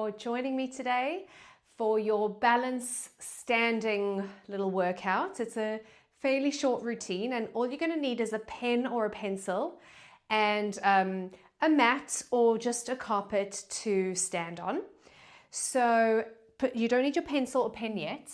for joining me today for your balance standing little workout. It's a fairly short routine, and all you're going to need is a pen or a pencil and a mat or just a carpet to stand on. So you don't need your pencil or pen yet.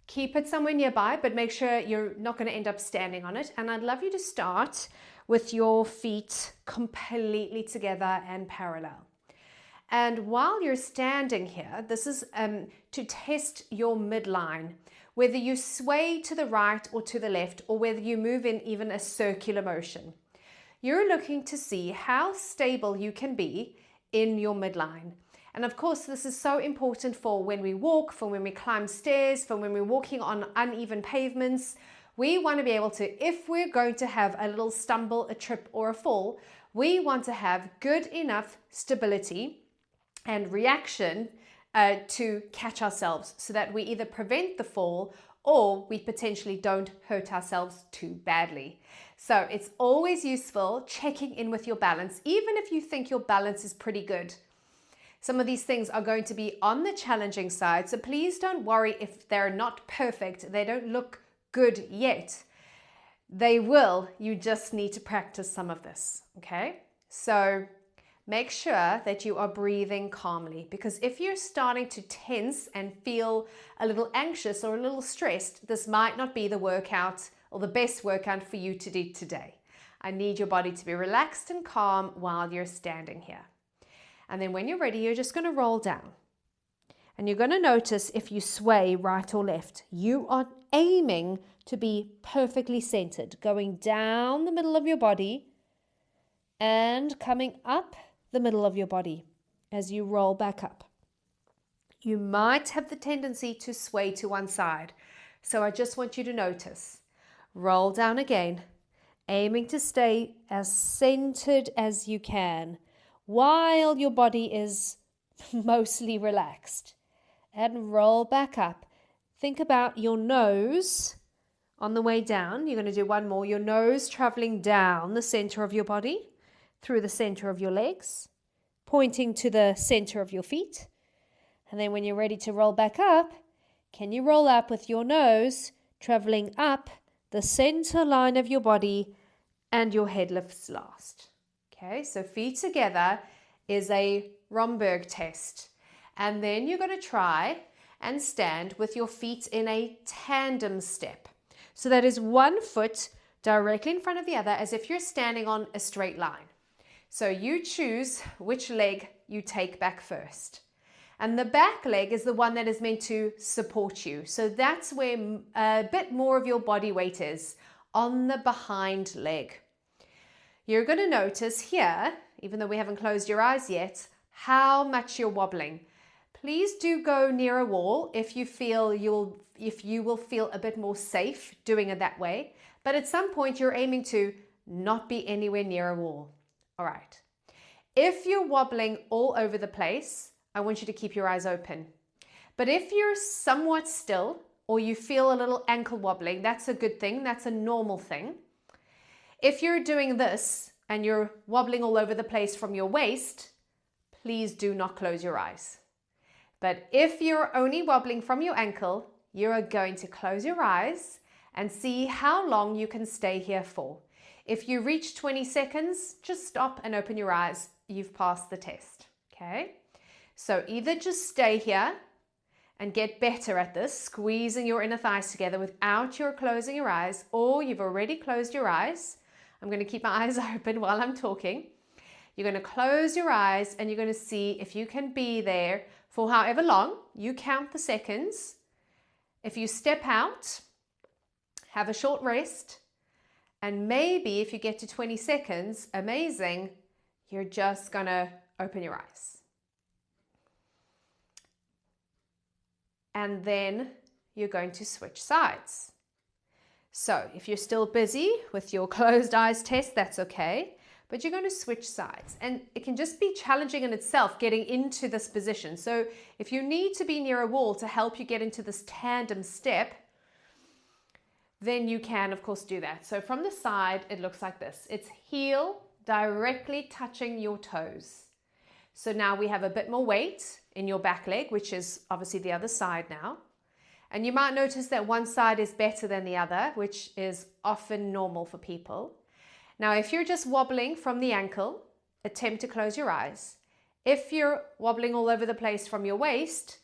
Keep it somewhere nearby, but make sure you're not going to end up standing on it. And I'd love you to start with your feet completely together and parallel. And while you're standing here, this is to test your midline, whether you sway to the right or to the left, or whether you move in even a circular motion. You're looking to see how stable you can be in your midline. And of course, this is so important for when we walk, for when we climb stairs, for when we're walking on uneven pavements. We want to be able to, if we're going to have a little stumble, a trip, or a fall, we want to have good enough stability and reaction to catch ourselves so that we either prevent the fall or we potentially don't hurt ourselves too badly. So it's always useful checking in with your balance, even if you think your balance is pretty good. Some of these things are going to be on the challenging side, so please don't worry if they're not perfect, they don't look good yet. They will, you just need to practice some of this, okay? So make sure that you are breathing calmly, because if you're starting to tense and feel a little anxious or a little stressed, this might not be the workout or the best workout for you to do today. I need your body to be relaxed and calm while you're standing here. And then when you're ready, you're just going to roll down. And you're going to notice if you sway right or left. You are aiming to be perfectly centered, going down the middle of your body and coming up the middle of your body as you roll back up. You might have the tendency to sway to one side. So I just want you to notice. Roll down again, aiming to stay as centered as you can, while your body is mostly relaxed. And roll back up. Think about your nose on the way down. You're going to do one more. Your nose traveling down the center of your body, through the center of your legs, pointing to the center of your feet. And then when you're ready to roll back up, can you roll up with your nose traveling up the center line of your body and your head lifts last? Okay, so feet together is a Romberg test. And then you're going to try and stand with your feet in a tandem step. So that is one foot directly in front of the other, as if you're standing on a straight line. So you choose which leg you take back first. And the back leg is the one that is meant to support you. So that's where a bit more of your body weight is, on the behind leg. You're going to notice here, even though we haven't closed your eyes yet, how much you're wobbling. Please do go near a wall if you will feel a bit more safe doing it that way. But at some point you're aiming to not be anywhere near a wall. All right. If you're wobbling all over the place, I want you to keep your eyes open. But if you're somewhat still or you feel a little ankle wobbling, that's a good thing. That's a normal thing. If you're doing this and you're wobbling all over the place from your waist, please do not close your eyes. But if you're only wobbling from your ankle, you're going to close your eyes and see how long you can stay here for. If you reach 20 seconds, just stop and open your eyes. You've passed the test, okay? So either just stay here and get better at this, squeezing your inner thighs together without your closing your eyes, or you've already closed your eyes. I'm going to keep my eyes open while I'm talking. You're going to close your eyes and you're going to see if you can be there for however long. You count the seconds. If you step out, have a short rest, and maybe if you get to 20 seconds, amazing, you're just going to open your eyes. And then you're going to switch sides. So if you're still busy with your closed eyes test, that's okay, but you're going to switch sides. And it can just be challenging in itself getting into this position. So if you need to be near a wall to help you get into this tandem step, then you can, of course, do that. So from the side, it looks like this. It's heel directly touching your toes. So now we have a bit more weight in your back leg, which is obviously the other side now. And you might notice that one side is better than the other, which is often normal for people. Now, if you're just wobbling from the ankle, attempt to close your eyes. If you're wobbling all over the place from your waist,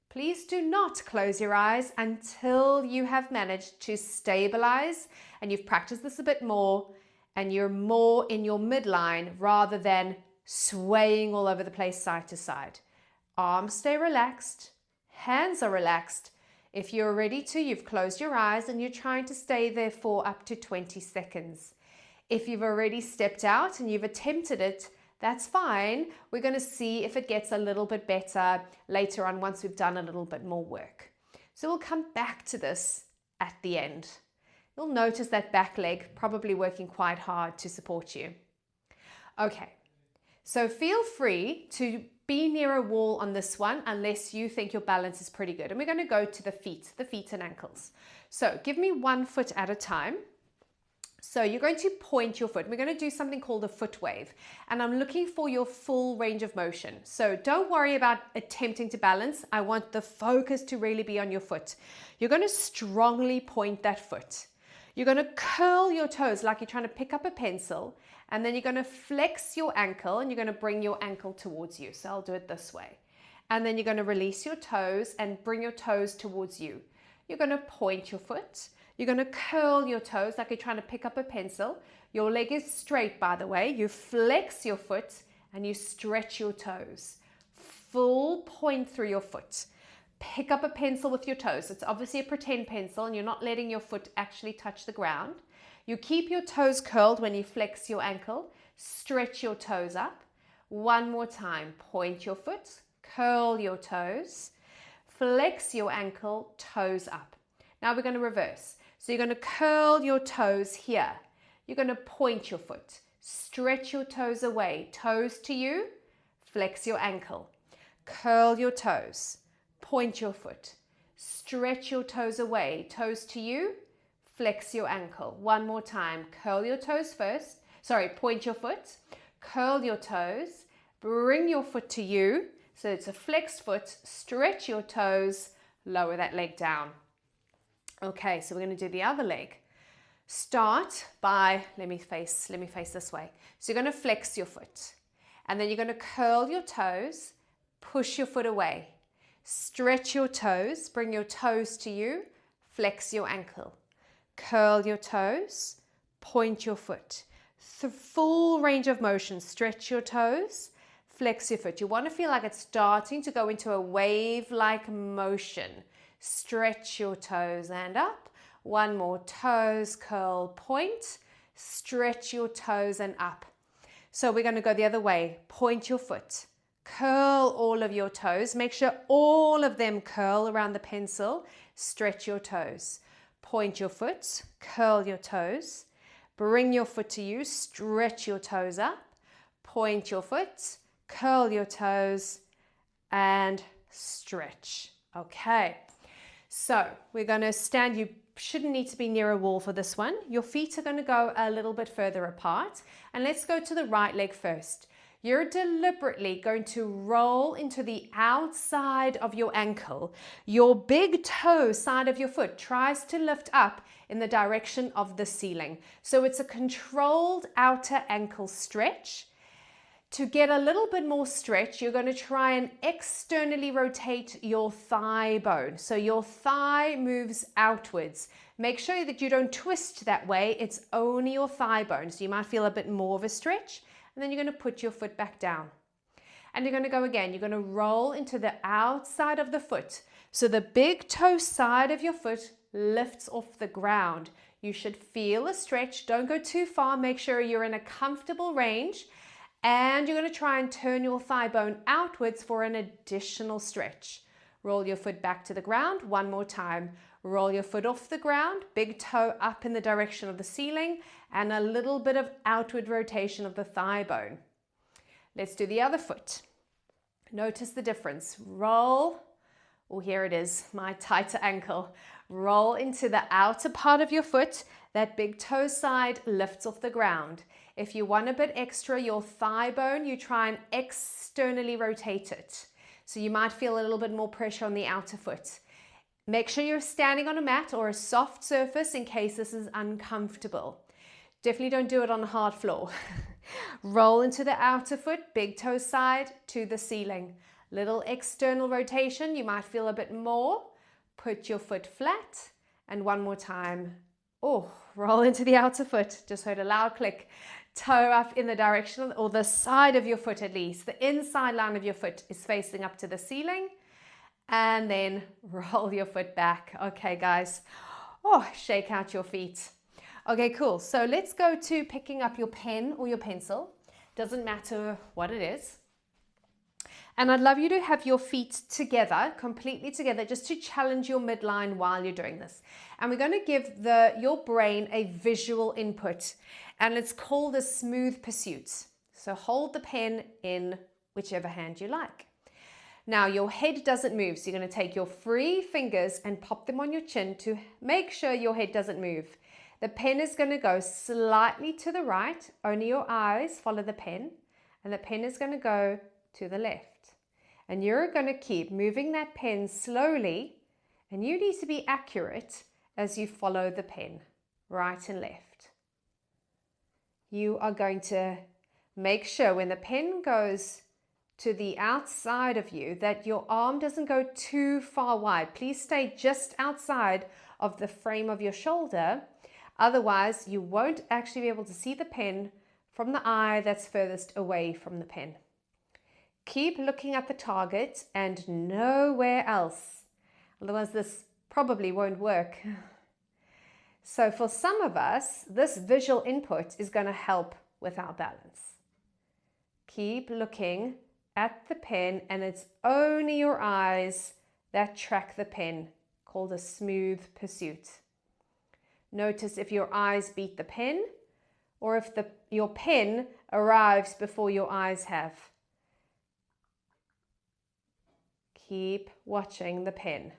please do not close your eyes until you have managed to stabilize and you've practiced this a bit more and you're more in your midline rather than swaying all over the place side to side. Arms stay relaxed, hands are relaxed. If you're ready to, you've closed your eyes and you're trying to stay there for up to 20 seconds. If you've already stepped out and you've attempted it, that's fine. We're going to see if it gets a little bit better later on once we've done a little bit more work. So we'll come back to this at the end. You'll notice that back leg probably working quite hard to support you. Okay, so feel free to be near a wall on this one unless you think your balance is pretty good. And we're going to go to the feet and ankles. So give me 1 foot at a time. So you're going to point your foot. We're going to do something called a foot wave. And I'm looking for your full range of motion. So don't worry about attempting to balance. I want the focus to really be on your foot. You're going to strongly point that foot. You're going to curl your toes like you're trying to pick up a pencil. And then you're going to flex your ankle and you're going to bring your ankle towards you. So I'll do it this way. And then you're going to release your toes and bring your toes towards you. You're going to point your foot. You're going to curl your toes like you're trying to pick up a pencil. Your leg is straight, by the way. You flex your foot and you stretch your toes. Full point through your foot. Pick up a pencil with your toes. It's obviously a pretend pencil and you're not letting your foot actually touch the ground. You keep your toes curled when you flex your ankle. Stretch your toes up. One more time. Point your foot. Curl your toes. Flex your ankle. Toes up. Now we're going to reverse. So you're going to curl your toes here. You're going to point your foot. Stretch your toes away. Toes to you. Flex your ankle. Curl your toes. Point your foot. Stretch your toes away. Toes to you. Flex your ankle. One more time. Curl your toes first. Point your foot. Curl your toes. Bring your foot to you. So it's a flexed foot. Stretch your toes. Lower that leg down. Okay, so we're going to do the other leg. Start by, let me face this way. So you're going to flex your foot. And then you're going to curl your toes. Push your foot away. Stretch your toes. Bring your toes to you. Flex your ankle. Curl your toes. Point your foot. Full range of motion. Stretch your toes. Flex your foot. You want to feel like it's starting to go into a wave-like motion. Stretch your toes and up. One more. Toes, curl, point. Stretch your toes and up. So we're going to go the other way. Point your foot. Curl all of your toes. Make sure all of them curl around the pencil. Stretch your toes. Point your foot. Curl your toes. Bring your foot to you. Stretch your toes up. Point your foot. Curl your toes and stretch. Okay. So we're going to stand. You shouldn't need to be near a wall for this one. Your feet are going to go a little bit further apart. And let's go to the right leg first. You're deliberately going to roll into the outside of your ankle. Your big toe side of your foot tries to lift up in the direction of the ceiling. So it's a controlled outer ankle stretch. To get a little bit more stretch, you're going to try and externally rotate your thigh bone. So your thigh moves outwards. Make sure that you don't twist that way. It's only your thigh bone. So you might feel a bit more of a stretch. And then you're going to put your foot back down. And you're going to go again. You're going to roll into the outside of the foot. So the big toe side of your foot lifts off the ground. You should feel a stretch. Don't go too far. Make sure you're in a comfortable range. And you're going to try and turn your thigh bone outwards for an additional stretch. Roll your foot back to the ground. One more time. Roll your foot off the ground. Big toe up in the direction of the ceiling. And a little bit of outward rotation of the thigh bone. Let's do the other foot. Notice the difference. Roll. Oh, here it is. My tighter ankle. Roll into the outer part of your foot. That big toe side lifts off the ground. If you want a bit extra, your thigh bone, you try and externally rotate it. So you might feel a little bit more pressure on the outer foot. Make sure you're standing on a mat or a soft surface in case this is uncomfortable. Definitely don't do it on a hard floor. Roll into the outer foot, big toe side to the ceiling. Little external rotation, you might feel a bit more. Put your foot flat, and one more time. Oh, roll into the outer foot. Just heard a loud click. Toe up in the direction, or the side of your foot at least. The inside line of your foot is facing up to the ceiling. And then roll your foot back. Okay, guys. Oh, shake out your feet. Okay, cool. So let's go to picking up your pen or your pencil. Doesn't matter what it is. And I'd love you to have your feet together, completely together, just to challenge your midline while you're doing this. And we're going to give your brain a visual input, and it's called a smooth pursuit. So hold the pen in whichever hand you like. Now your head doesn't move, so you're going to take your free fingers and pop them on your chin to make sure your head doesn't move. The pen is going to go slightly to the right, only your eyes follow the pen, and the pen is going to go to the left. And you're going to keep moving that pen slowly, and you need to be accurate as you follow the pen, right and left. You are going to make sure when the pen goes to the outside of you that your arm doesn't go too far wide. Please stay just outside of the frame of your shoulder. Otherwise, you won't actually be able to see the pen from the eye that's furthest away from the pen. Keep looking at the target and nowhere else. Otherwise, this probably won't work. So for some of us, this visual input is going to help with our balance. Keep looking at the pen, and it's only your eyes that track the pen, called a smooth pursuit. Notice if your eyes beat the pen or if your pen arrives before your eyes have. Keep watching the pen.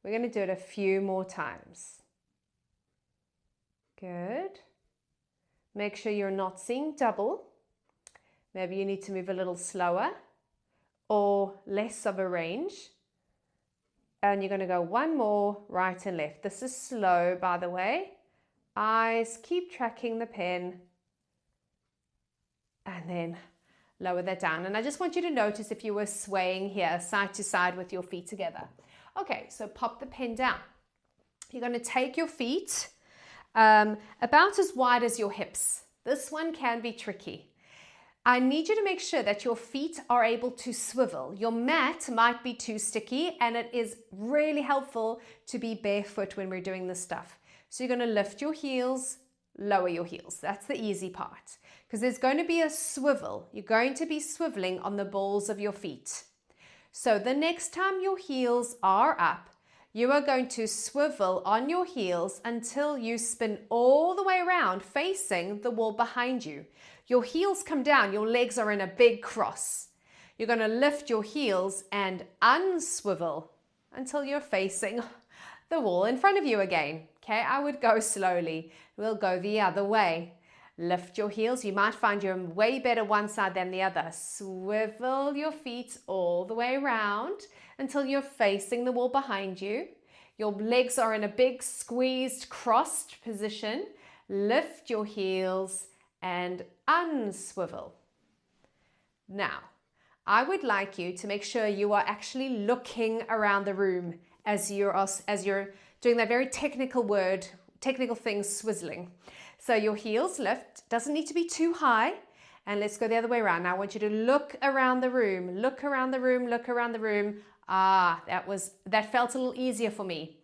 We're going to do it a few more times. Good. Make sure you're not seeing double. Maybe you need to move a little slower or less of a range. And you're going to go one more, right and left. This is slow, by the way. Eyes, keep tracking the pen. And then lower that down. And I just want you to notice if you were swaying here side to side with your feet together. Okay, so pop the pen down. You're going to take your feet about as wide as your hips. This one can be tricky. I need you to make sure that your feet are able to swivel. Your mat might be too sticky, and it is really helpful to be barefoot when we're doing this stuff. So you're going to lift your heels, lower your heels. That's the easy part, because there's going to be a swivel. You're going to be swiveling on the balls of your feet. So the next time your heels are up, you are going to swivel on your heels until you spin all the way around facing the wall behind you. Your heels come down, your legs are in a big cross. You're going to lift your heels and unswivel until you're facing the wall in front of you again. Okay, I would go slowly. We'll go the other way. Lift your heels. You might find you're way better one side than the other. Swivel your feet all the way around until you're facing the wall behind you. Your legs are in a big squeezed, crossed position. Lift your heels and unswivel. Now, I would like you to make sure you are actually looking around the room as you're doing that very technical thing, swizzling. So your heels lift, doesn't need to be too high. And let's go the other way around. Now I want you to look around the room, look around the room, look around the room. Ah, that felt a little easier for me.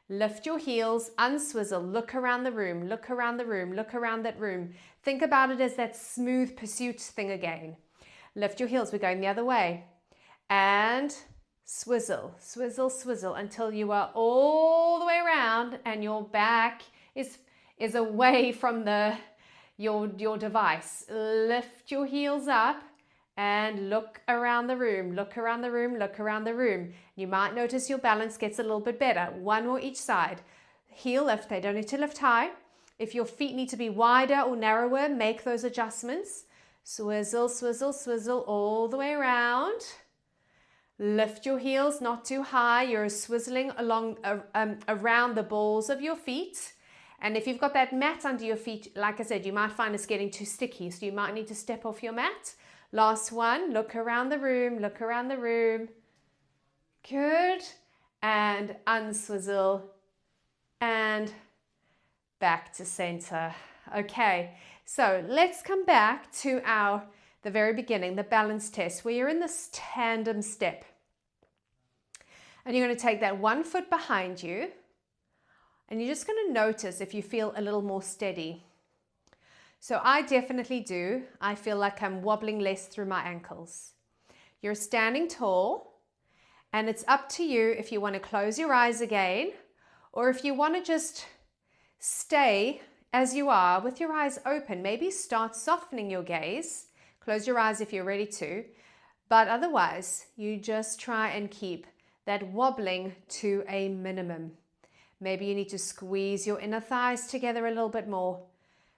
Lift your heels, unswizzle, look around the room, look around the room, look around that room. Think about it as that smooth pursuit thing again. Lift your heels, we're going the other way. And swizzle, swizzle, swizzle until you are all the way around and your back is away from your device. Lift your heels up And look around the room, look around the room, look around the room. You might notice your balance gets a little bit better. One more each side. Heel lift, they don't need to lift high. If your feet need to be wider or narrower, make those adjustments. Swizzle, swizzle, swizzle all the way around. Lift your heels, not too high. You're swizzling along around the balls of your feet. And if you've got that mat under your feet, like I said, you might find it's getting too sticky, so you might need to step off your mat. Last one, look around the room, look around the room. Good. And unswizzle and back to center. Okay, so let's come back to the very beginning, the balance test, where you're in this tandem step. And you're going to take that 1 foot behind you, and you're just going to notice if you feel a little more steady. So I definitely do. I feel like I'm wobbling less through my ankles. You're standing tall, and it's up to you if you want to close your eyes again, or if you want to just stay as you are with your eyes open. Maybe start softening your gaze. Close your eyes if you're ready to, but otherwise you just try and keep that wobbling to a minimum. Maybe you need to squeeze your inner thighs together a little bit more.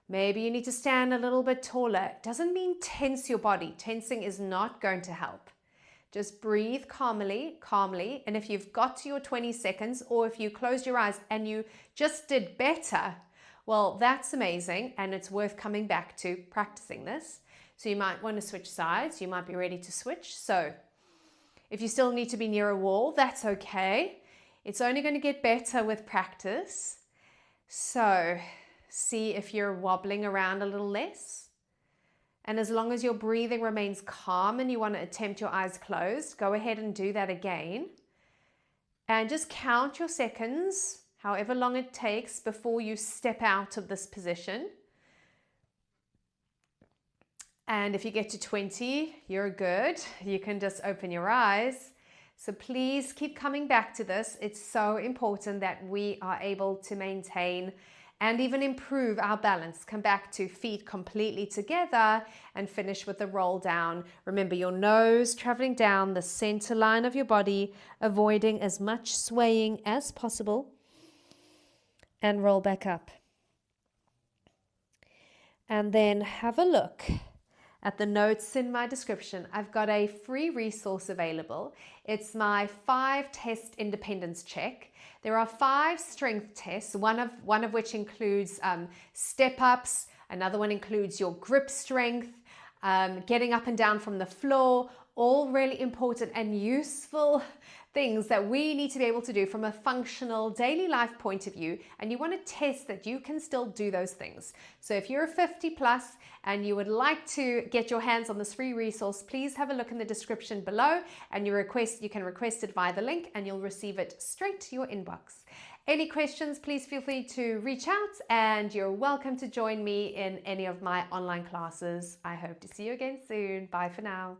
Maybe you need to stand a little bit taller. It doesn't mean tense your body. Tensing is not going to help. Just breathe calmly, and if you've got to your 20 seconds, or if you closed your eyes and you just did better, well, that's amazing, and it's worth coming back to practicing this. So you might want to switch sides. You might be ready to switch. So if you still need to be near a wall, that's okay. It's only going to get better with practice. So see if you're wobbling around a little less. And as long as your breathing remains calm and you want to attempt your eyes closed, go ahead and do that again. And just count your seconds, however long it takes before you step out of this position. And if you get to 20, you're good. You can just open your eyes. So please keep coming back to this. It's so important that we are able to maintain and even improve our balance. Come back to feet completely together and finish with the roll down. Remember your nose traveling down the center line of your body, avoiding as much swaying as possible, and roll back up. And then have a look at the notes in my description. I've got a free resource available. It's my 5-test independence check. There are 5 strength tests, one of which includes step-ups, another one includes your grip strength, getting up and down from the floor, all really important and useful things that we need to be able to do from a functional daily life point of view, and you want to test that you can still do those things. So if you're a 50 plus and you would like to get your hands on this free resource, please have a look in the description below, and you can request it via the link and you'll receive it straight to your inbox. Any questions, please feel free to reach out, and you're welcome to join me in any of my online classes. I hope to see you again soon. Bye for now.